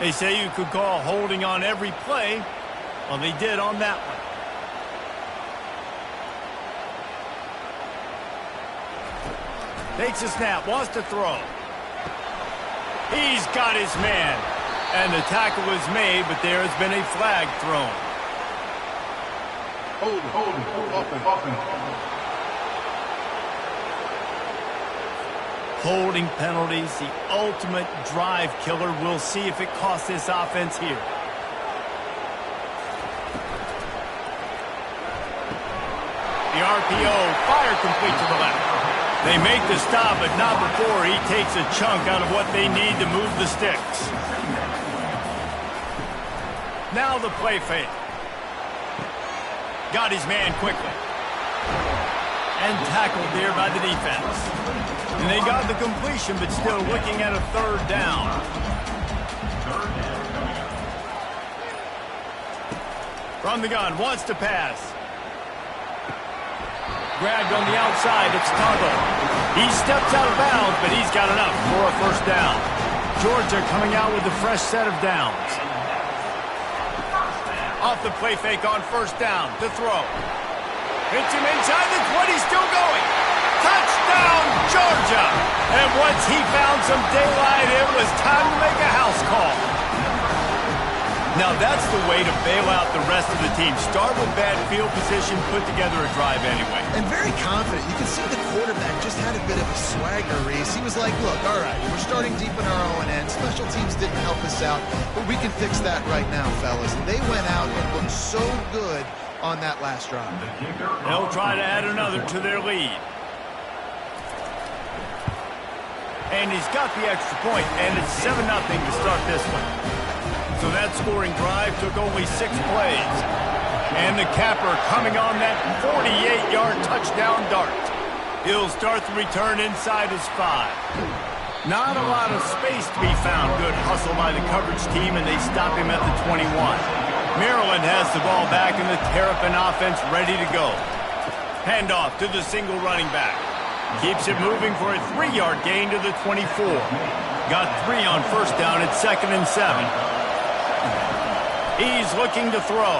They say you could call holding on every play. Well, they did on that one. Takes a snap, wants to throw. He's got his man. And the tackle was made, but there has been a flag thrown. Holding, offense. Holding penalties, the ultimate drive killer. We'll see if it costs this offense here. The RPO, fire complete to the left. They make the stop, but not before he takes a chunk out of what they need to move the sticks. Now the play fake. Got his man quickly. And tackled there by the defense. And they got the completion, but still looking at a third down. From the gun, wants to pass. Grabbed on the outside, it's Tonga. He steps out of bounds, but he's got enough for a first down. Georgia coming out with a fresh set of downs. Off the play fake on first down to throw. Hits him inside the 20, still going. Touchdown, Georgia! And once he found some daylight, it was time to make a house call. Now that's the way to bail out the rest of the team. Start with bad field position, put together a drive anyway. And very confident. You can see the quarterback just had a bit of a swagger, Reese. He was like, look, all right, we're starting deep in our own end. Special teams didn't help us out, but we can fix that right now, fellas. And they went out and looked so good on that last drive. They'll try to add another to their lead. And he's got the extra point, and it's 7-0 to start this one. So that scoring drive took only 6 plays. And the capper coming on that 48-yard touchdown dart. He'll start the return inside his 5. Not a lot of space to be found. Good hustle by the coverage team, and they stop him at the 21. Maryland has the ball back, and the Terrapin offense ready to go. Handoff to the single running back. Keeps it moving for a 3-yard gain to the 24. Got 3 on first down at 2nd and 7. He's looking to throw.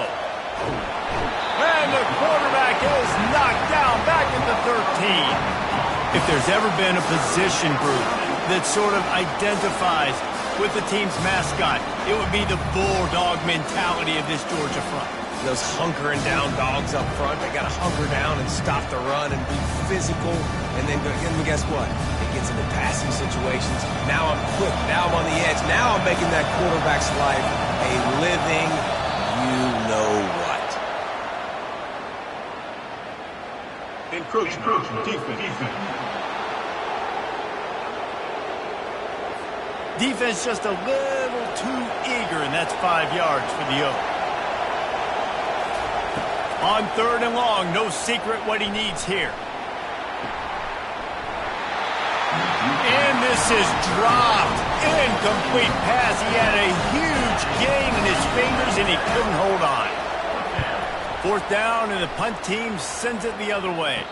And the quarterback is knocked down back at the 13. If there's ever been a position group that sort of identifies with the team's mascot, it would be the bulldog mentality of this Georgia front. Those hunkering down dogs up front, they got to hunker down and stop the run and be physical. And then guess what? It gets into passing situations. Now I'm quick. Now I'm on the edge. Now I'm making that quarterback's life a living you-know-what. Encroachment, defense. Defense just a little too eager, and that's 5 yards for the Oak. On 3rd and long, no secret what he needs here. And this is dropped. Incomplete pass. He had a huge gain in his fingers, and he couldn't hold on. 4th down, and the punt team sends it the other way.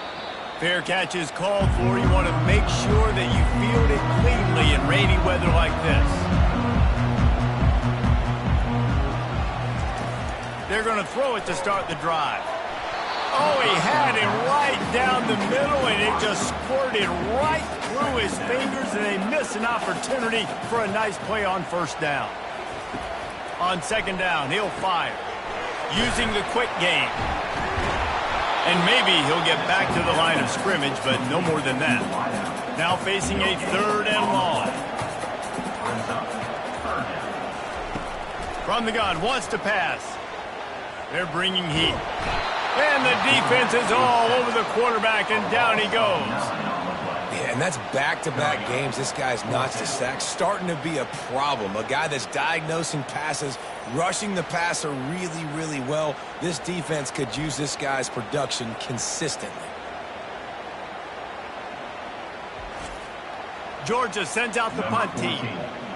Fair catch is called for. You want to make sure that you field it cleanly in rainy weather like this. They're going to throw it to start the drive. Oh, he had it right down the middle, and it just squirted right through his fingers, and they miss an opportunity for a nice play on first down. On 2nd down, he'll fire, using the quick game. And maybe he'll get back to the line of scrimmage, but no more than that. Now facing a 3rd and long. From the gun, wants to pass. They're bringing heat. And the defense is all over the quarterback, and down he goes. Yeah, and that's back-to-back games. This guy's notched a sack, starting to be a problem. A guy that's diagnosing passes, rushing the passer really, really well. This defense could use this guy's production consistently. Georgia sends out the punt team.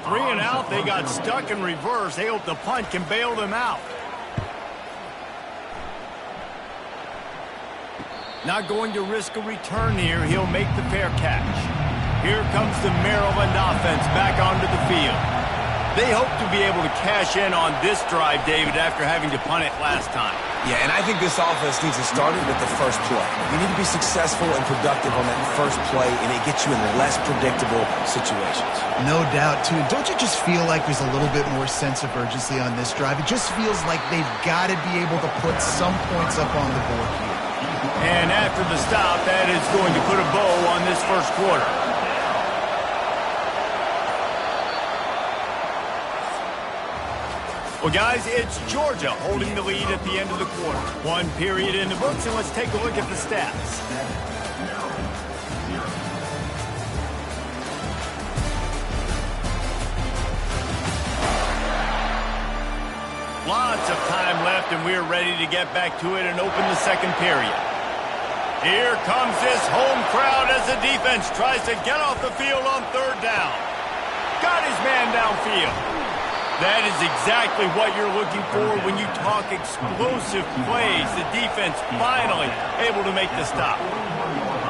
3 and out, they got stuck in reverse. They hope the punt can bail them out. Not going to risk a return here. He'll make the fair catch. Here comes the Maryland offense back onto the field. They hope to be able to cash in on this drive, David, after having to punt it last time. Yeah, and I think this offense needs to start it with the first play. You need to be successful and productive on that first play, and it gets you in less predictable situations. No doubt, too. Don't you just feel like there's a little bit more sense of urgency on this drive? It just feels like they've got to be able to put some points up on the board here. And after the stop, that is going to put a bow on this first quarter. Well, guys, it's Georgia holding the lead at the end of the quarter. One period in the books, and let's take a look at the stats. Lots of time left, and we're ready to get back to it and open the second period. Here comes this home crowd as the defense tries to get off the field on third down. Got his man downfield. That is exactly what you're looking for when you talk explosive plays. The defense finally able to make the stop.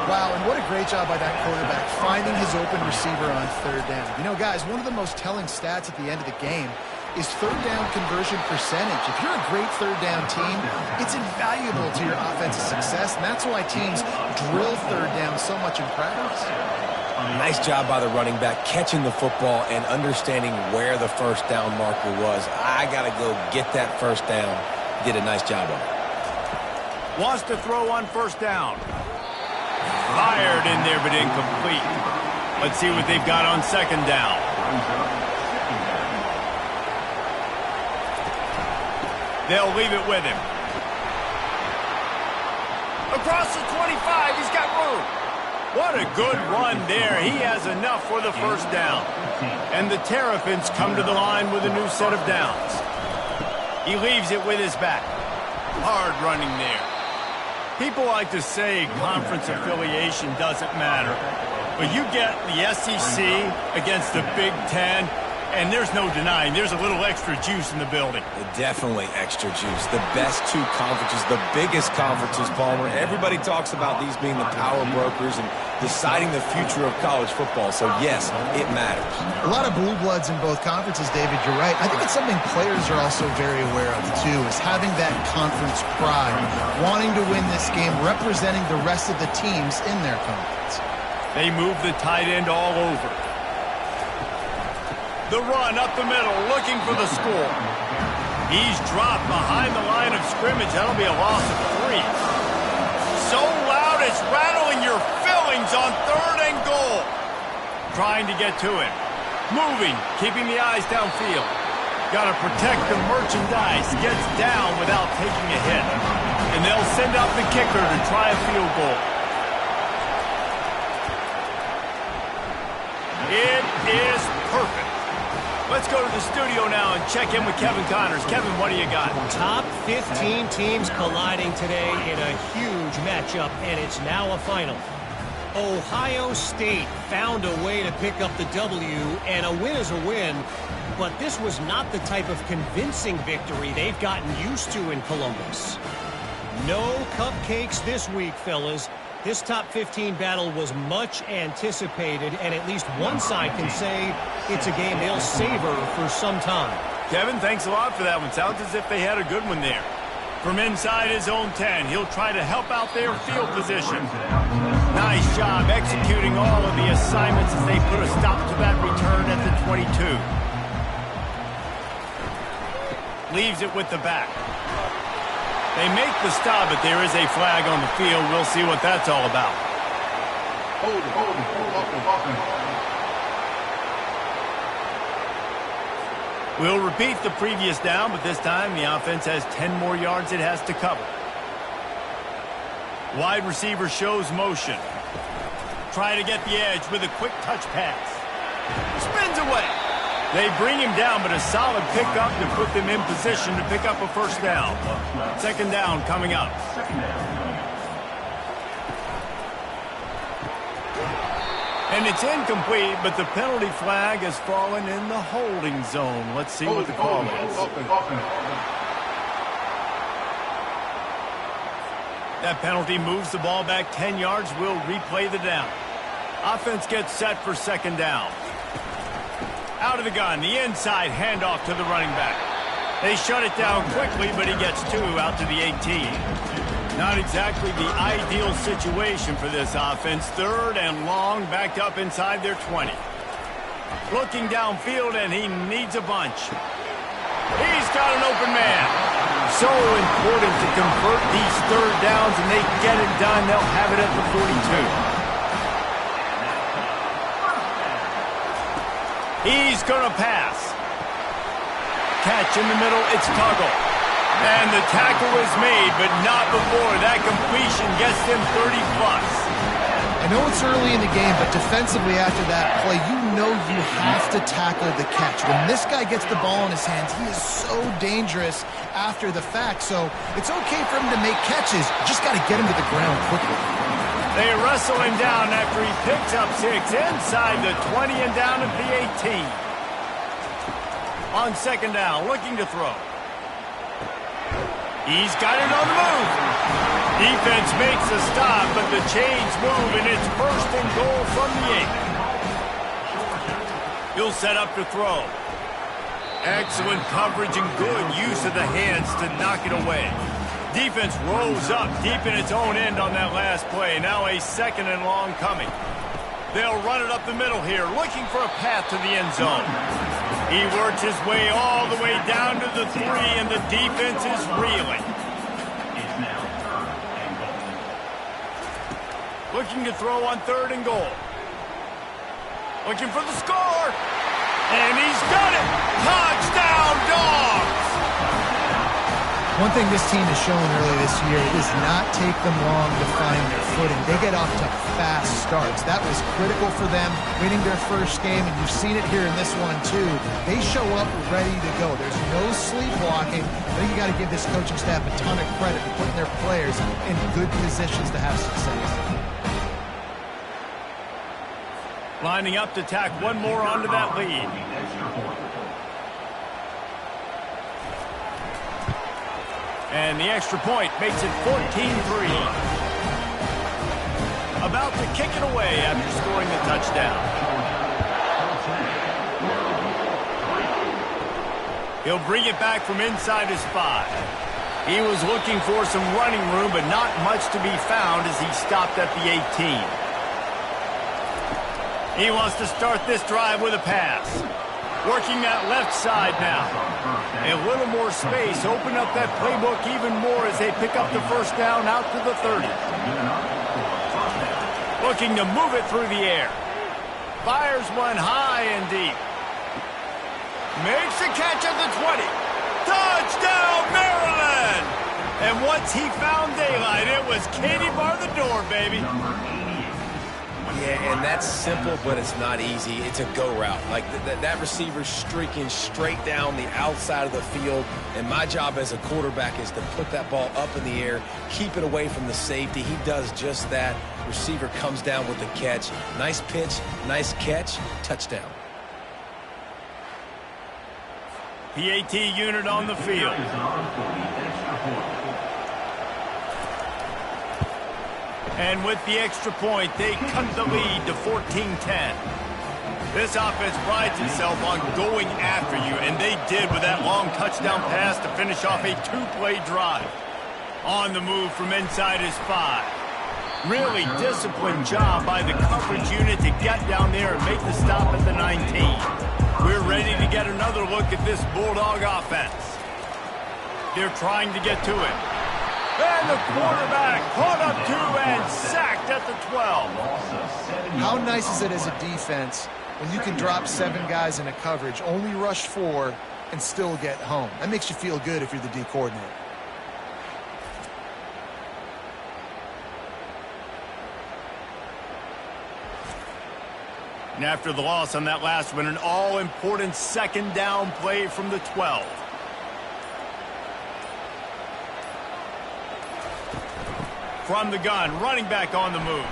Wow, and what a great job by that quarterback finding his open receiver on third down. You know, guys, one of the most telling stats at the end of the game is third down conversion percentage. If you're a great third down team, it's invaluable to your offensive success, and that's why teams drill third down so much in practice. Nice job by the running back catching the football and understanding where the first down marker was. I got to go get that first down. Did a nice job of it. Wants to throw on first down. Fired in there, but incomplete. Let's see what they've got on second down. They'll leave it with him. Across the 25, he's got room. What a good run there. He has enough for the first down. And the Terrapins come to the line with a new set of downs. He leaves it with his back. Hard running there. People like to say conference affiliation doesn't matter. But you get the SEC against the Big Ten, and there's no denying there's a little extra juice in the building. Definitely extra juice. The best two conferences, the biggest conferences, Palmer. Everybody talks about these being the power brokers and deciding the future of college football. So, yes, it matters. A lot of blue bloods in both conferences, David. You're right. I think it's something players are also very aware of, too, is having that conference pride, wanting to win this game, representing the rest of the teams in their conference. They move the tight end all over. The run up the middle, looking for the score. He's dropped behind the line of scrimmage. That'll be a loss of 3. So loud it's rattling your fillings on third and goal. Trying to get to him. Moving, keeping the eyes downfield. Got to protect the merchandise. Gets down without taking a hit. And they'll send out the kicker to try a field goal. It is perfect. Let's go to the studio now and check in with Kevin Connors. Kevin, what do you got? Top 15 teams colliding today in a huge matchup, and it's now a final. Ohio State found a way to pick up the W, and a win is a win, but this was not the type of convincing victory they've gotten used to in Columbus. No cupcakes this week, fellas. This top 15 battle was much anticipated, and at least one side can say it's a game they'll savor for some time. Kevin, thanks a lot for that one. Sounds as if they had a good one there. From inside his own 10, he'll try to help out their field position. Nice job executing all of the assignments as they put a stop to that return at the 22. Leaves it with the back. They make the stop, but there is a flag on the field. We'll see what that's all about. We'll repeat the previous down, but this time the offense has 10 more yards it has to cover. Wide receiver shows motion. Try to get the edge with a quick touch pass. Spins away. They bring him down, but a solid pickup to put them in position to pick up a first down. Second down coming up. And it's incomplete, but the penalty flag has fallen in the holding zone. Let's see what the call is. That penalty moves the ball back 10 yards. We'll replay the down. Offense gets set for second down. Out of the gun, the inside handoff to the running back. They shut it down quickly, but he gets 2 out to the 18. Not exactly the ideal situation for this offense. Third and long, backed up inside their 20. Looking downfield, and he needs a bunch. He's got an open man. So important to convert these third downs, and they get it done. They'll have it at the 42. He's going to pass. catch in the middle. It's Tuggle. And the tackle is made, but not before that completion gets them 30-plus. I know it's early in the game, but defensively after that play, you know you have to tackle the catch. When this guy gets the ball in his hands, he is so dangerous after the fact. So it's okay for him to make catches. You just got to get him to the ground quickly. They wrestle him down after he picks up 6 inside the 20 and down at the 18. On second down, looking to throw. He's got it on the move. Defense makes a stop, but the chains move, and it's first and goal from the 8. He'll set up to throw. Excellent coverage and good use of the hands to knock it away. Defense rolls up deep in its own end on that last play. Now a second and long coming. They'll run it up the middle here, looking for a path to the end zone. He works his way all the way down to the 3, and the defense is reeling. Looking to throw on third and goal. Looking for the score. And he's done it. Touchdown, Dogs! One thing this team has shown early this year, it does not take them long to find their footing. They get off to fast starts. That was critical for them, winning their first game, and you've seen it here in this one too. They show up ready to go. There's no sleepwalking. I think you got to give this coaching staff a ton of credit for putting their players in good positions to have success. Lining up to tack one more onto that lead. And the extra point makes it 14-3. About to kick it away after scoring the touchdown. He'll bring it back from inside his 5. He was looking for some running room, but not much to be found as he stopped at the 18. He wants to start this drive with a pass. Working that left side now. A little more space. Open up that playbook even more as they pick up the first down out to the 30. Looking to move it through the air. Fires one high and deep. Makes a catch at the 20. Touchdown, Maryland! And once he found daylight, it was Katie bar the door, baby. Yeah, and that's simple, but it's not easy. It's a go route. Like that receiver's streaking straight down the outside of the field, and my job as a quarterback is to put that ball up in the air, keep it away from the safety. He does just that. Receiver comes down with the catch. Nice pitch, nice catch, touchdown. PAT unit on the field. And with the extra point, they cut the lead to 14-10. This offense prides itself on going after you, and they did with that long touchdown pass to finish off a 2-play drive. On the move from inside his 5. Really disciplined job by the coverage unit to get down there and make the stop at the 19. We're ready to get another look at this Bulldog offense. They're trying to get to it. And the quarterback caught up 2 and sacked at the 12. How nice is it as a defense when you can drop 7 guys in a coverage, only rush 4, and still get home? That makes you feel good if you're the D coordinator. And after the loss on that last one, an all-important second down play from the 12. From the gun, running back on the move.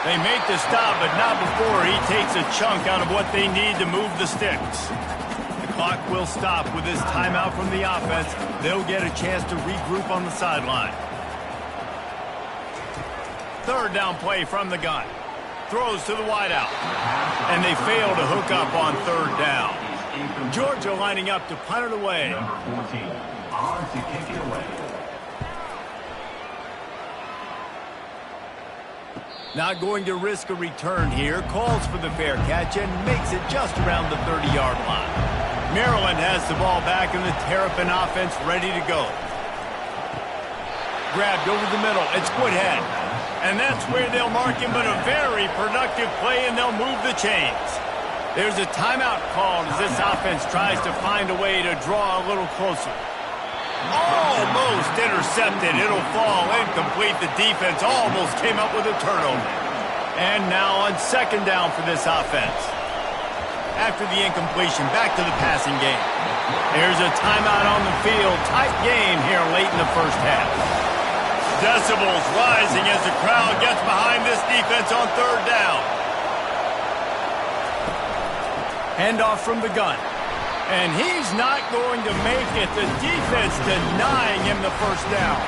They make the stop, but not before he takes a chunk out of what they need to move the sticks. The clock will stop with this timeout from the offense. They'll get a chance to regroup on the sideline. Third down play from the gun. Throws to the wideout. And they fail to hook up on third down. Georgia lining up to punt it away. Number 14, on to kick it away. Not going to risk a return here. Calls for the fair catch and makes it just around the 30-yard line. Maryland has the ball back and the Terrapin offense ready to go. Grabbed over the middle. It's Woodhead. And that's where they'll mark him, but a very productive play, and they'll move the chains. There's a timeout called as this offense tries to find a way to draw a little closer. Almost intercepted. It'll fall incomplete. The defense almost came up with a turnover. And now on second down for this offense. After the incompletion, back to the passing game. Here's a timeout on the field. Tight game here late in the first half. Decibels rising as the crowd gets behind this defense on third down. Handoff from the gun. And he's not going to make it. The defense denying him the first down.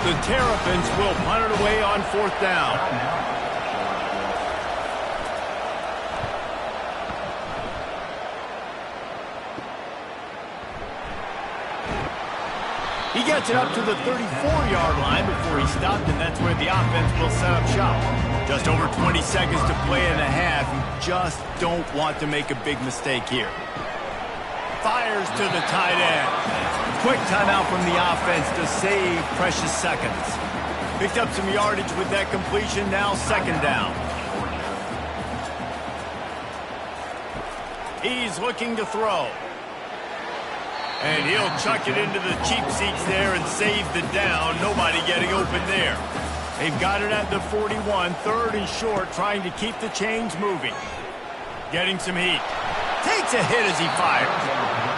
The Terrapins will punt it away on fourth down. He gets it up to the 34-yard line before he stopped, and that's where the offense will set up shop. Just over 20 seconds to play in the half. You just don't want to make a big mistake here. Fires to the tight end. Quick timeout from the offense to save precious seconds. Picked up some yardage with that completion. Now second down. He's looking to throw. And he'll chuck it into the cheap seats there and save the down. Nobody getting open there. They've got it at the 41, third and short, trying to keep the chains moving. Getting some heat. Takes a hit as he fires.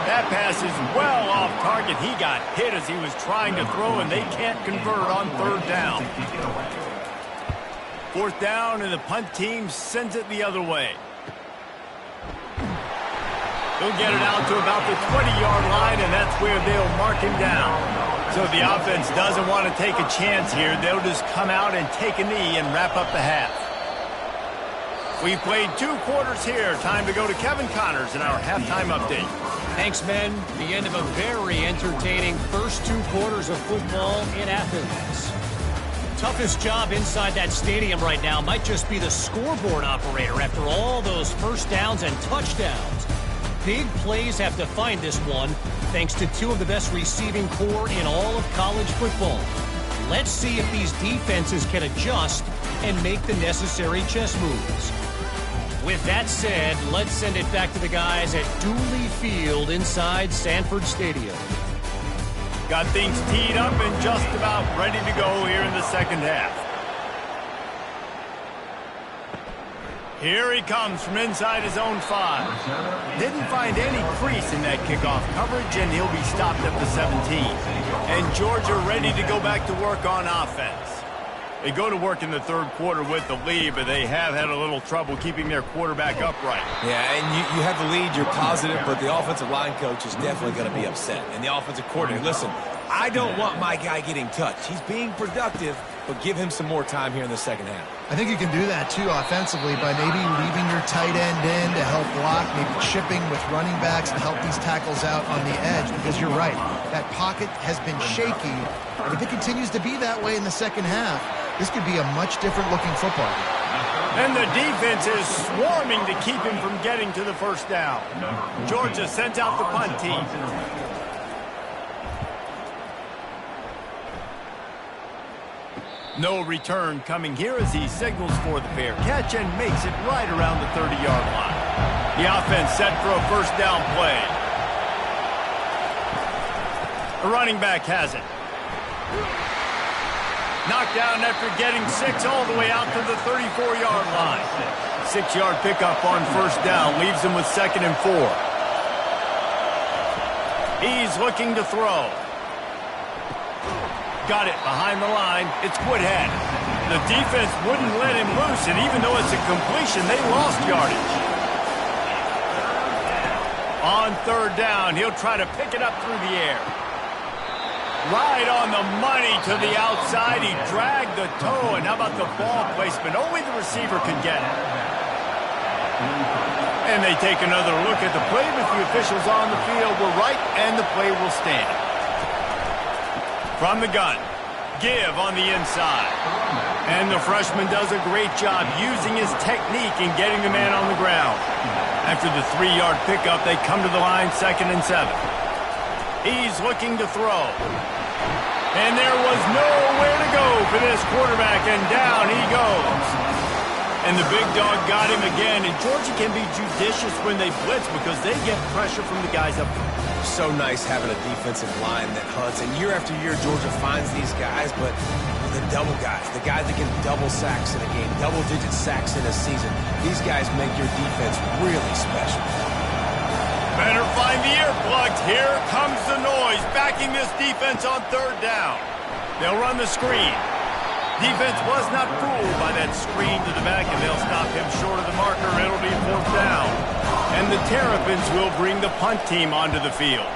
That pass is well off target. He got hit as he was trying to throw, and they can't convert on third down. Fourth down, and the punt team sends it the other way. He'll get it out to about the 20-yard line, and that's where they'll mark him down. So the offense doesn't want to take a chance here. They'll just come out and take a knee and wrap up the half. We've played 2 quarters here. Time to go to Kevin Connors in our halftime update. Thanks, men. The end of a very entertaining first 2 quarters of football in Athens. Toughest job inside that stadium right now might just be the scoreboard operator after all those first downs and touchdowns. Big plays have defined this one, thanks to 2 of the best receiving corps in all of college football. Let's see if these defenses can adjust and make the necessary chess moves. With that said, let's send it back to the guys at Dooley Field inside Sanford Stadium. Got things teed up and just about ready to go here in the second half. Here he comes from inside his own 5. Didn't find any crease in that kickoff coverage, and he'll be stopped at the 17. And Georgia ready to go back to work on offense. They go to work in the third quarter with the lead, but they have had a little trouble keeping their quarterback upright. Yeah, and you have the lead, you're positive, but the offensive line coach is definitely going to be upset. And the offensive coordinator, listen, I don't want my guy getting touched. He's being productive, but give him some more time here in the second half. I think you can do that, too, offensively, by maybe leaving your tight end in to help block, maybe chipping with running backs to help these tackles out on the edge, because you're right. That pocket has been shaky, and if it continues to be that way in the second half, this could be a much different-looking football game. And the defense is swarming to keep him from getting to the first down. Georgia sends out the punt team. No return coming here as he signals for the fair catch and makes it right around the 30-yard line. The offense set for a first down play. The running back has it. Knocked down after getting 6 all the way out to the 34-yard line. 6-yard pickup on first down leaves him with 2nd and 4. He's looking to throw. Got it behind the line. It's Woodhead. The defense wouldn't let him loose, and even though it's a completion, they lost yardage. On third down, he'll try to pick it up through the air. Right on the money to the outside. He dragged the toe, and how about the ball placement? Only the receiver could get it. And they take another look at the play, but the officials on the field were right, and the play will stand. From the gun, give on the inside. And the freshman does a great job using his technique and getting the man on the ground. After the 3-yard pickup, they come to the line 2nd and 7. He's looking to throw. And there was nowhere to go for this quarterback, and down he goes. And the big dog got him again. And Georgia can be judicious when they blitz because they get pressure from the guys up front. So nice having a defensive line that hunts. And year after year, Georgia finds these guys, but the double guys, the guys that get double sacks in a game, double-digit sacks in a season, these guys make your defense really special. Better find the earplugs. Here comes the noise, backing this defense on third down. They'll run the screen. Defense was not fooled by that screen to the back, and they'll stop him short of the marker. It'll be fourth down. And the Terrapins will bring the punt team onto the field.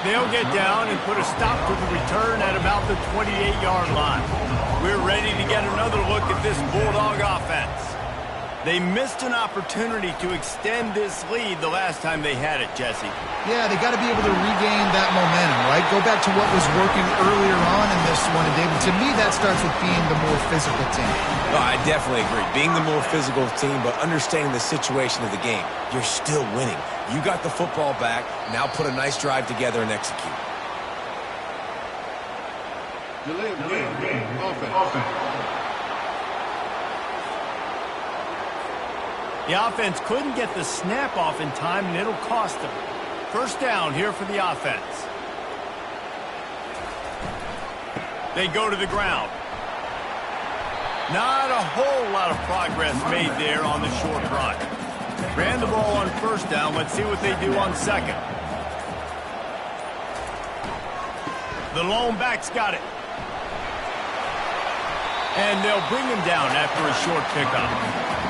They'll get down and put a stop to the return at about the 28-yard line. We're ready to get another look at this Bulldog offense. They missed an opportunity to extend this lead the last time they had it, Jesse. Yeah, they got to be able to regain that momentum, right? Go back to what was working earlier on in this one. And David, to me, that starts with being the more physical team. No, I definitely agree. Being the more physical team, but understanding the situation of the game. You're still winning. You got the football back. Now put a nice drive together and execute. Offense. The offense couldn't get the snap off in time, and it'll cost them. First down here for the offense. They go to the ground. Not a whole lot of progress made there on the short run. Ran the ball on first down. Let's see what they do on second. The lone back's got it. And they'll bring him down after a short pickup.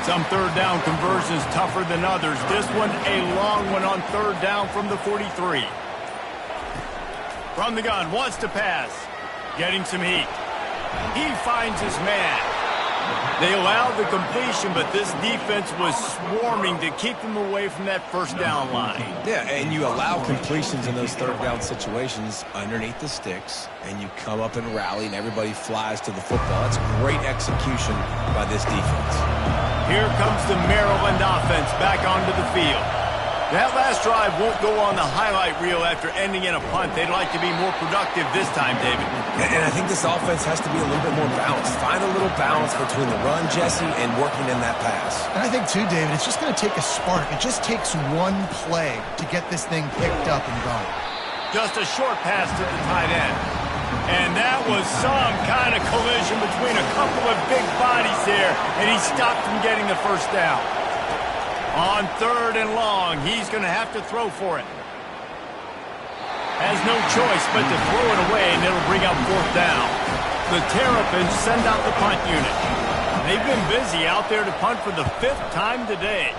Some third down conversions tougher than others. This one a long one on third down from the 43. From the gun, wants to pass. Getting some heat. He finds his man. They allowed the completion, but this defense was swarming to keep them away from that first down line. Yeah, and you allow completions in those third down situations underneath the sticks, and you come up and rally, and everybody flies to the football. That's great execution by this defense. Here comes the Maryland offense back onto the field. That last drive won't go on the highlight reel after ending in a punt. They'd like to be more productive this time, David. And I think this offense has to be a little bit more balanced. Find a little balance between the run, Jesse, and working in that pass. And I think, too, David, it's just going to take a spark. It just takes one play to get this thing picked up and going. Just a short pass to the tight end. And that was some kind of collision between a couple of big bodies there, and he stopped from getting the first down. On third and long, he's going to have to throw for it. Has no choice but to throw it away, and it'll bring up fourth down. The Terrapins send out the punt unit. They've been busy out there to punt for the 5th time today.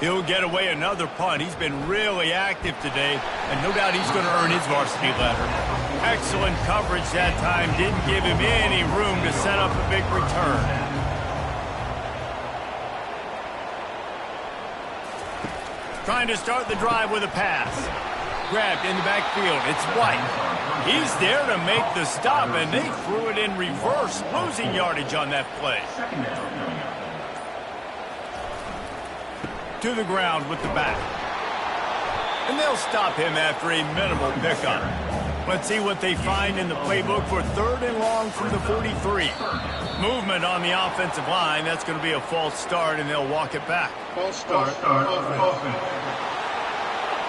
He'll get away another punt. He's been really active today, and no doubt he's going to earn his varsity letter. Excellent coverage that time. Didn't give him any room to set up a big return. Trying to start the drive with a pass. Grabbed in the backfield. It's White. He's there to make the stop, and they threw it in reverse, losing yardage on that play. To the ground with the back. And they'll stop him after a minimal pickup. Let's see what they find in the playbook for third and long from the 43. Movement on the offensive line. That's going to be a false start, and they'll walk it back. False start. Offense.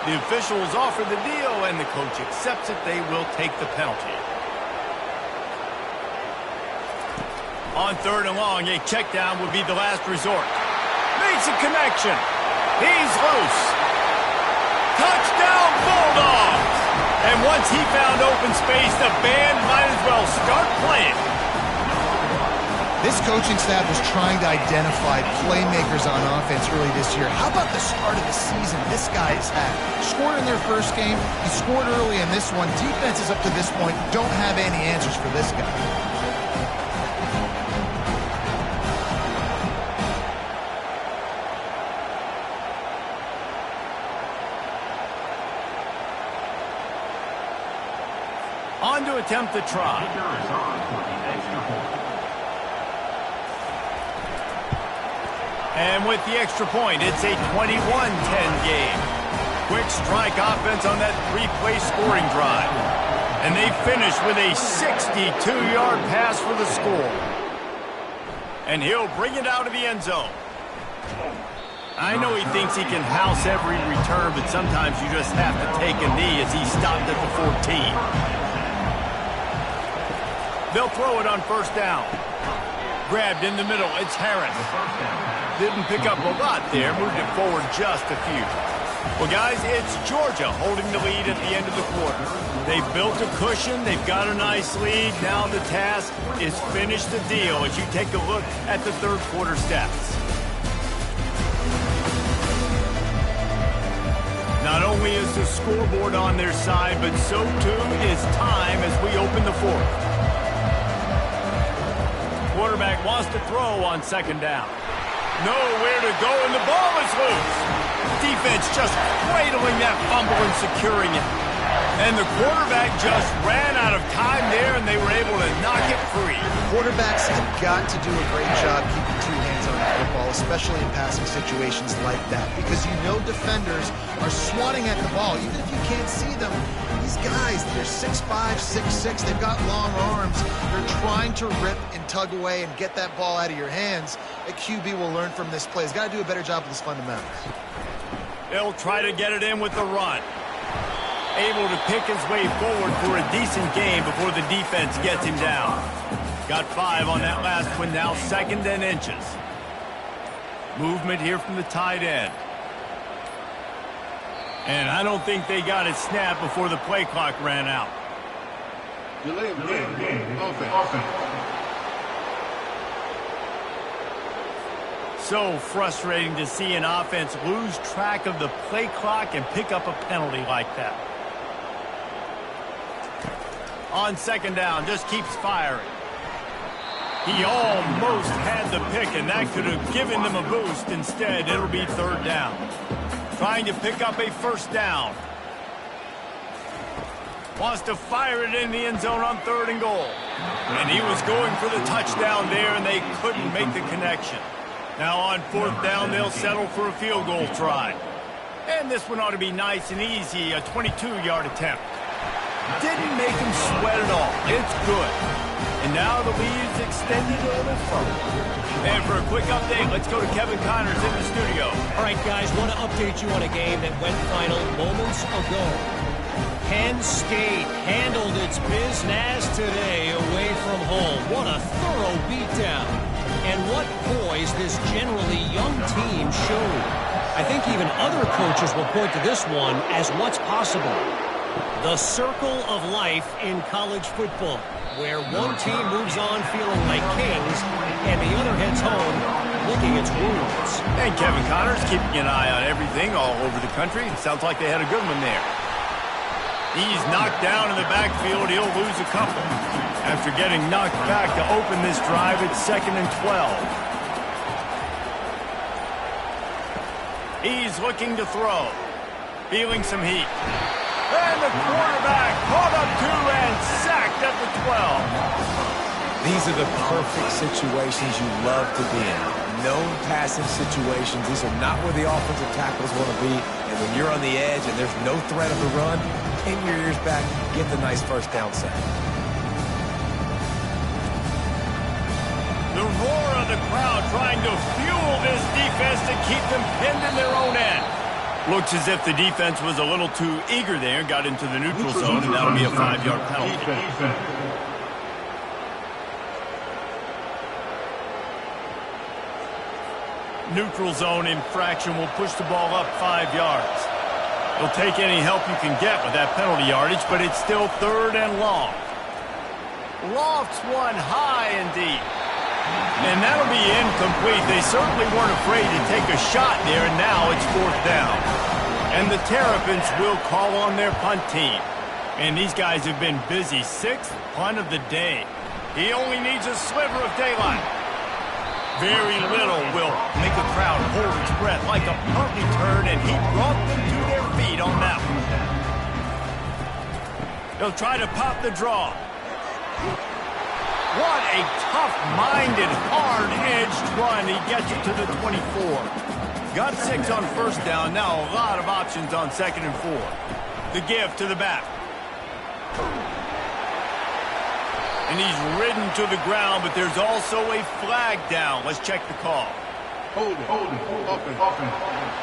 The officials offer the deal, and the coach accepts it. They will take the penalty. On third and long, a check down would be the last resort. Makes a connection. He's loose. Touchdown, Bulldogs! And once he found open space, the band might as well start playing. This coaching staff was trying to identify playmakers on offense early this year. How about the start of the season this guy's had? Scored in their first game. He scored early in this one. Defenses up to this point don't have any answers for this guy. On to attempt the try. And with the extra point, it's a 21-10 game. Quick strike offense on that 3-play scoring drive. And they finish with a 62-yard pass for the score. And he'll bring it out of the end zone. I know he thinks he can house every return, but sometimes you just have to take a knee as he stopped at the 14. They'll throw it on first down. Grabbed in the middle, it's Harris. Didn't pick up a lot there, moved it forward just a few. Well, guys, it's Georgia holding the lead at the end of the quarter. They've built a cushion, they've got a nice lead. Now the task is finish the deal as you take a look at the third quarter stats. Not only is the scoreboard on their side, but so too is time as we open the fourth. Quarterback wants to throw on second down. Nowhere to go, and the ball is loose. Defense just cradling that fumble and securing it. And the quarterback just ran out of time there, and they were able to knock it free. Quarterbacks have got to do a great job keeping two hands on the football, especially in passing situations like that, because you know defenders are swatting at the ball. Even if you can't see them, these guys, they're 6'5", 6'6", they've got long arms. They're trying to rip and tug away and get that ball out of your hands. A QB will learn from this play. He's got to do a better job with his fundamentals. They'll try to get it in with the run. Able to pick his way forward for a decent game before the defense gets him down. Got 5 on that last one, now second and inches. Movement here from the tight end. And I don't think they got it snapped before the play clock ran out. Delay of game. Offense. So frustrating to see an offense lose track of the play clock and pick up a penalty like that. On second down, just keeps firing. He almost had the pick, and that could have given them a boost. Instead, it'll be third down. Trying to pick up a first down. Wants to fire it in the end zone on third and goal. And he was going for the touchdown there, and they couldn't make the connection. Now on fourth down, they'll settle for a field goal try. And this one ought to be nice and easy, a 22-yard attempt. Didn't make him sweat at all. It's good. And now the lead is extended a little further. And for a quick update, let's go to Kevin Connors in the studio. All right, guys, want to update you on a game that went final moments ago. Penn State handled its business today away from home. What a thorough beatdown. And what poise this generally young team showed. I think even other coaches will point to this one as what's possible. The circle of life in college football, where one team moves on feeling like kings and the other heads home licking its wounds. And Kevin Connors keeping an eye on everything all over the country. Sounds like they had a good one there. He's knocked down in the backfield. He'll lose a couple. After getting knocked back to open this drive, it's 2nd and 12. He's looking to throw. Feeling some heat. And the quarterback caught up to and sacked at the 12. These are the perfect situations you love to be in. Known passing situations. These are not where the offensive tackles want to be. And when you're on the edge and there's no threat of the run, pin your ears back, get the nice first down sack. The roar of the crowd trying to fuel this defense to keep them pinned in their own end. Looks as if the defense was a little too eager there, got into the neutral zone, and that'll be a 5-yard penalty. Neutral zone infraction will push the ball up 5 yards. You'll take any help you can get with that penalty yardage, but it's still 3rd and long. Lofts one high and deep. And that'll be incomplete. They certainly weren't afraid to take a shot there, and now it's 4th down. And the Terrapins will call on their punt team. And these guys have been busy. 6th punt of the day. He only needs a sliver of daylight. Very little will make a crowd hold its breath like a punt return, and he brought them to their feet on that one. They'll try to pop the draw. What a tough-minded, hard-edged run. He gets it to the 24. Got 6 on first down. Now a lot of options on 2nd and 4. The give to the back. And he's ridden to the ground, but there's also a flag down. Let's check the call. Hold it. Offense.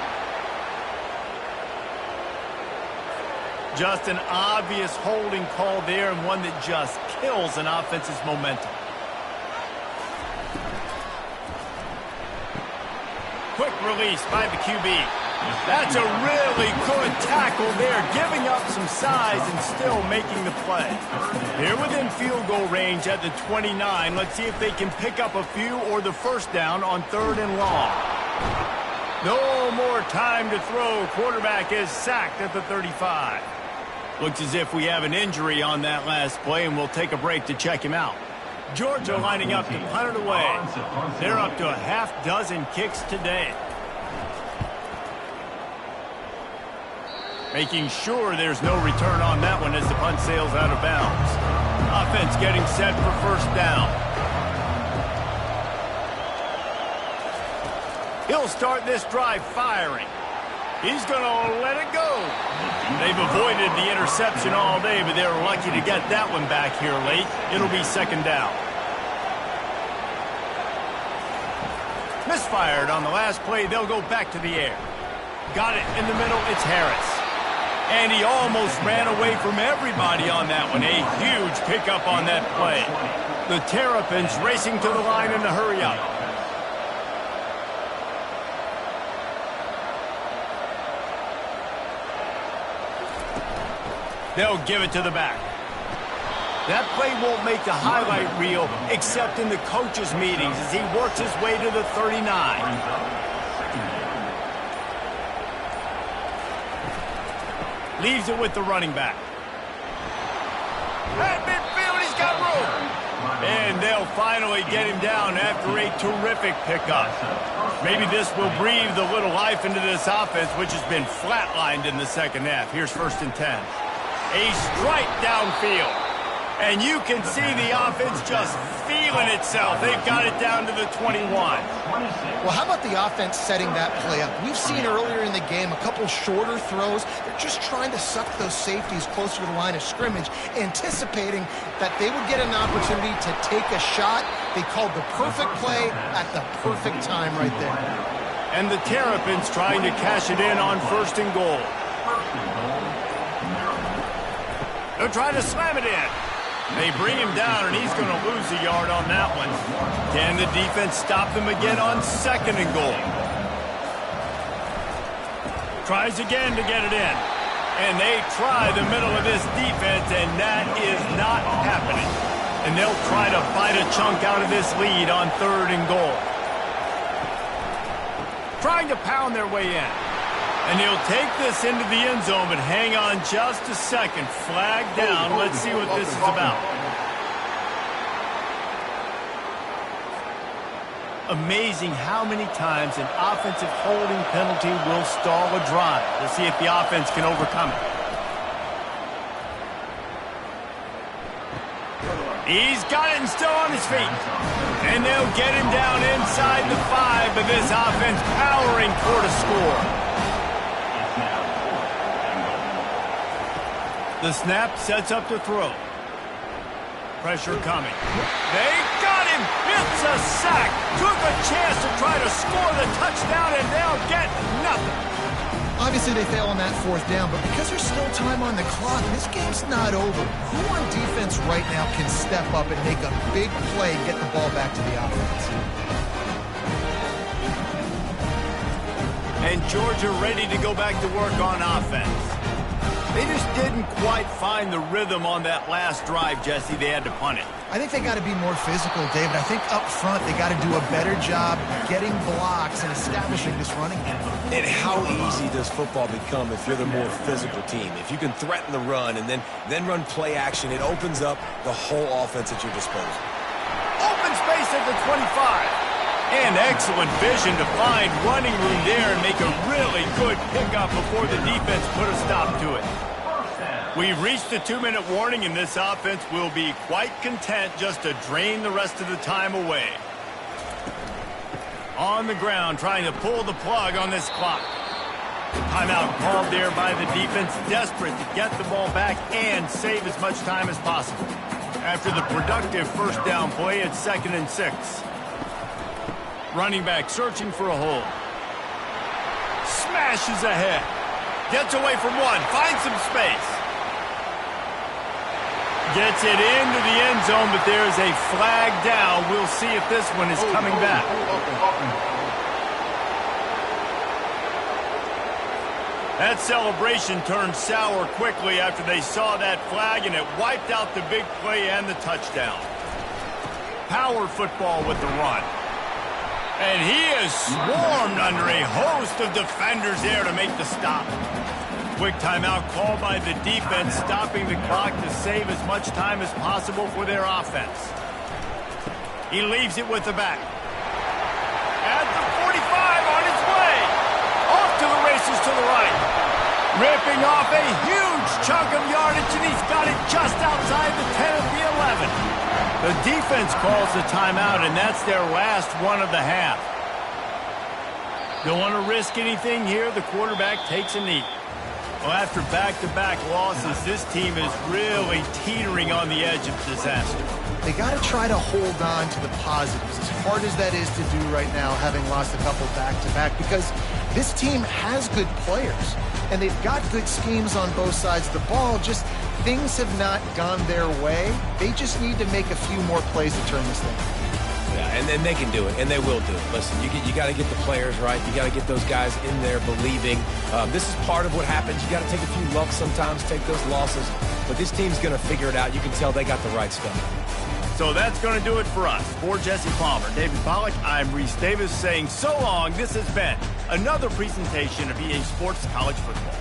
Just an obvious holding call there, and one that just kills an offense's momentum. Quick release by the QB. That's a really good tackle there, giving up some size and still making the play. They're within field goal range at the 29. Let's see if they can pick up a few or the first down on 3rd and long. No more time to throw. Quarterback is sacked at the 35. Looks as if we have an injury on that last play, and we'll take a break to check him out. Georgia lining up to punt it away. They're up to a half-dozen kicks today. Making sure there's no return on that one as the punt sails out of bounds. Offense getting set for first down. He'll start this drive firing. He's going to let it go. They've avoided the interception all day, but they're lucky to get that one back here late. It'll be 2nd down. Misfired on the last play. They'll go back to the air. Got it in the middle. It's Harris. And he almost ran away from everybody on that one. A huge pickup on that play. The Terrapins racing to the line in the hurry-up. They'll give it to the back. That play won't make the highlight reel except in the coaches' meetings as he works his way to the 39. Leaves it with the running back. At midfield, he's got room. And they'll finally get him down after a terrific pickup. Maybe this will breathe a little life into this offense, which has been flatlined in the second half. Here's 1st and 10. A strike downfield. And you can see the offense just feeling itself. They've got it down to the 21. Well, how about the offense setting that play up? We've seen earlier in the game a couple shorter throws. They're just trying to suck those safeties closer to the line of scrimmage, anticipating that they would get an opportunity to take a shot. They called the perfect play at the perfect time right there. And the Terrapins trying to cash it in on 1st and goal. They're trying to slam it in. They bring him down, and he's going to lose a yard on that one. Can the defense stop them again on 2nd and goal? Tries again to get it in. And they try the middle of this defense, and that is not happening. And they'll try to bite a chunk out of this lead on 3rd and goal. Trying to pound their way in. And he'll take this into the end zone, but hang on just a second. Flag down. Let's see what this is about. Amazing how many times an offensive holding penalty will stall a drive. We'll see if the offense can overcome it. He's got it and still on his feet. And they'll get him down inside the 5, but this offense powering toward a score. The snap sets up to throw. Pressure coming. They got him. It's a sack. Took a chance to try to score the touchdown, and they'll get nothing. Obviously, they fail on that 4th down, but because there's still time on the clock, this game's not over. Who on defense right now can step up and make a big play and get the ball back to the offense? And Georgia ready to go back to work on offense. They just didn't quite find the rhythm on that last drive, Jesse. They had to punt it. I think they got to be more physical, David. I think up front they got to do a better job getting blocks and establishing this running game. And how easy does football become if you're the more physical team? If you can threaten the run and then run play action, it opens up the whole offense at your disposal. Open space at the 25. And excellent vision to find running room there and make a really good pickup before the defense put a stop to it. We've reached the 2-minute warning, and this offense will be quite content just to drain the rest of the time away. On the ground, trying to pull the plug on this clock. Timeout called there by the defense, desperate to get the ball back and save as much time as possible. After the productive first down play, it's 2nd and 6. Running back searching for a hole. Smashes ahead. Gets away from one. Finds some space. Gets it into the end zone, but there's a flag down. We'll see if this one is coming back. That celebration turned sour quickly after they saw that flag, and it wiped out the big play and the touchdown. Power football with the run. And he is swarmed under a host of defenders there to make the stop. Quick timeout called by the defense, stopping the clock to save as much time as possible for their offense. He leaves it with the back. At the 45 on his way. Off to the races to the right. Ripping off a huge chunk of yardage, and he's got it just outside the 10 of the 11. The defense calls the timeout, and that's their last one of the half. Don't want to risk anything here. The quarterback takes a knee. Well, after back-to-back losses, this team is really teetering on the edge of disaster. They got to try to hold on to the positives, as hard as that is to do right now, having lost a couple back-to-back, because this team has good players, and they've got good schemes on both sides of the ball. Just things have not gone their way. They just need to make a few more plays to turn this thing. Yeah, and they can do it, and they will do it. Listen, you got to get the players right. You got to get those guys in there believing. This is part of what happens. You got to take a few lumps sometimes, take those losses. But this team's going to figure it out. You can tell they got the right stuff. So that's going to do it for us. For Jesse Palmer, David Pollack, I'm Reese Davis saying so long. This has been another presentation of EA Sports College Football.